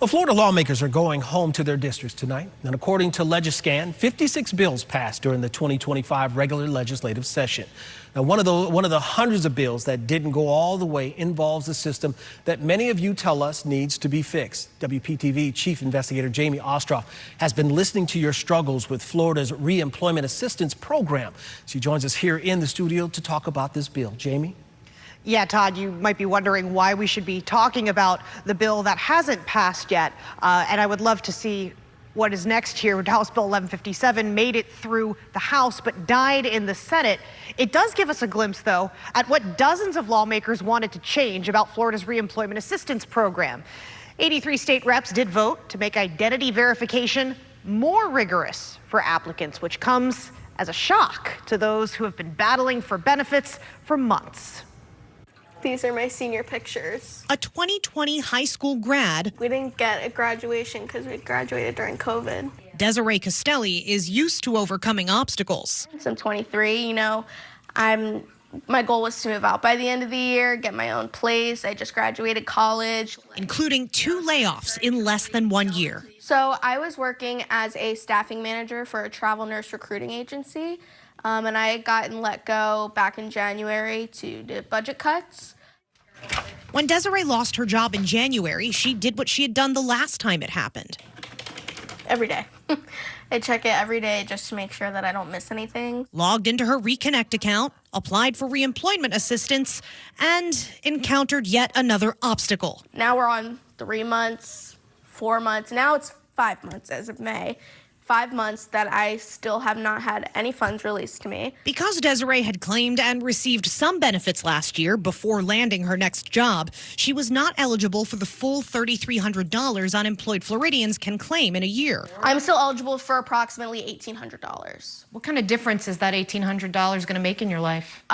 Well, Florida lawmakers are going home to their districts tonight. And according to Legiscan, 56 bills passed during the 2025 regular legislative session. Now, one of the hundreds of bills that didn't go all the way involves a system that many of you tell us needs to be fixed. WPTV Chief Investigator Jamie Ostroff has been listening to your struggles with Florida's reemployment assistance program. She joins us here in the studio to talk about this bill. Jamie? Yeah, Todd, you might be wondering why we should be talking about the bill that hasn't passed yet. And I would love to see what is next here. House Bill 1157 made it through the House but died in the Senate. It does give us a glimpse, though, at what dozens of lawmakers wanted to change about Florida's reemployment assistance program. 83 state reps did vote to make identity verification more rigorous for applicants, which comes as a shock to those who have been battling for benefits for months. These are my senior pictures. A 2020 high school grad. We didn't get a graduation because we graduated during COVID. Desiree Castelli is used to overcoming obstacles. So I'm 23, my goal was to move out by the end of the year, get my own place. I just graduated college. Including 2 layoffs in less than 1 year. So I was working as a staffing manager for a travel nurse recruiting agency. And I had gotten let go back in January to do budget cuts. When Desiree lost her job in January, she did what she had done the last time it happened. Every day. I check it every day just to make sure that I don't miss anything. Logged into her Reconnect account, applied for reemployment assistance, and encountered yet another obstacle. Now we're on 3 months, 4 months. Now it's 5 months as of May. 5 months that I still have not had any funds released to me. Because Desiree had claimed and received some benefits last year before landing her next job, she was not eligible for the full $3,300 unemployed Floridians can claim in a year. I'm still eligible for approximately $1,800. What kind of difference is that $1,800 going to make in your life?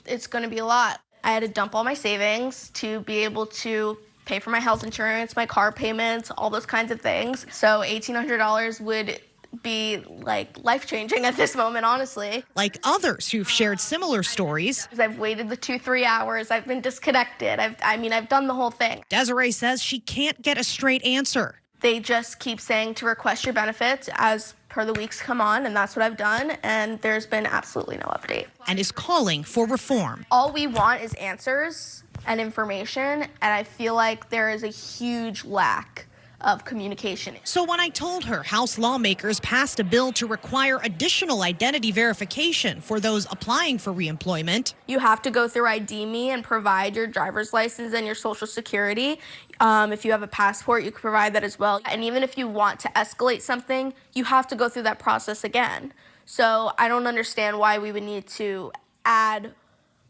It's going to be a lot. I had to dump all my savings to be able to pay for my health insurance, my car payments, all those kinds of things. So $1,800 would be like life-changing at this moment, honestly. Like others who've shared similar stories. I've waited the 2-3 hours. I've been disconnected. I've done the whole thing. Desiree says she can't get a straight answer. They just keep saying to request your benefits as per the weeks come on, and that's what I've done, and there's been absolutely no update. And is calling for reform. All we want is answers and information, and I feel like there is a huge lack of communication. So when I told her House lawmakers passed a bill to require additional identity verification for those applying for reemployment. You have to go through ID.me and provide your driver's license and your social security. If you have a passport, you can provide that as well. And even if you want to escalate something, you have to go through that process again. So I don't understand why we would need to add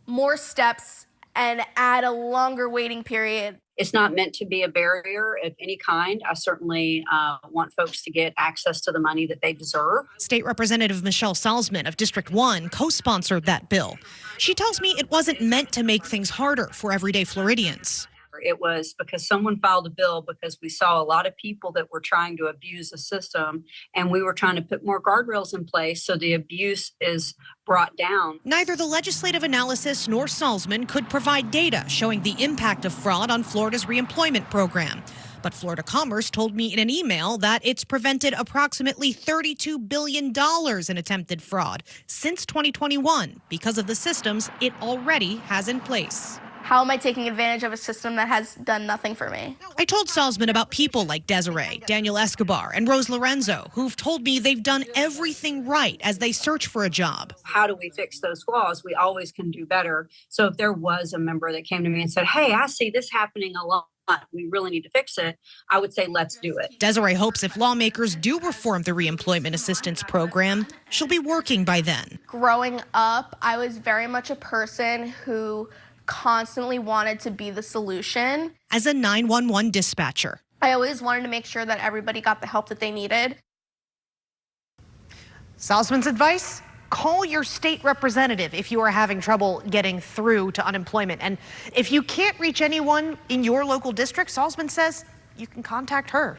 more steps and add a longer waiting period. It's not meant to be a barrier of any kind. I certainly want folks to get access to the money that they deserve. State Representative Michelle Salzman of District 1 co-sponsored that bill. She tells me it wasn't meant to make things harder for everyday Floridians. It was because someone filed a bill because we saw a lot of people that were trying to abuse the system, and we were trying to put more guardrails in place so the abuse is brought down. Neither the legislative analysis nor Salzman could provide data showing the impact of fraud on Florida's reemployment program. But Florida Commerce told me in an email that it's prevented approximately $32 billion in attempted fraud since 2021 because of the systems it already has in place. How am I taking advantage of a system that has done nothing for me? I told Salzman about people like Desiree, Daniel Escobar, and Rose Lorenzo, who've told me they've done everything right as they search for a job. How do we fix those flaws? We always can do better. So if there was a member that came to me and said, hey, I see this happening a lot, we really need to fix it, I would say, let's do it. Desiree hopes if lawmakers do reform the reemployment assistance program, she'll be working by then. Growing up, I was very much a person who constantly wanted to be the solution. As a 911 dispatcher, I always wanted to make sure that everybody got the help that they needed. Salzman's advice? Call your state representative if you are having trouble getting through to unemployment. And if you can't reach anyone in your local district, Salzman says you can contact her.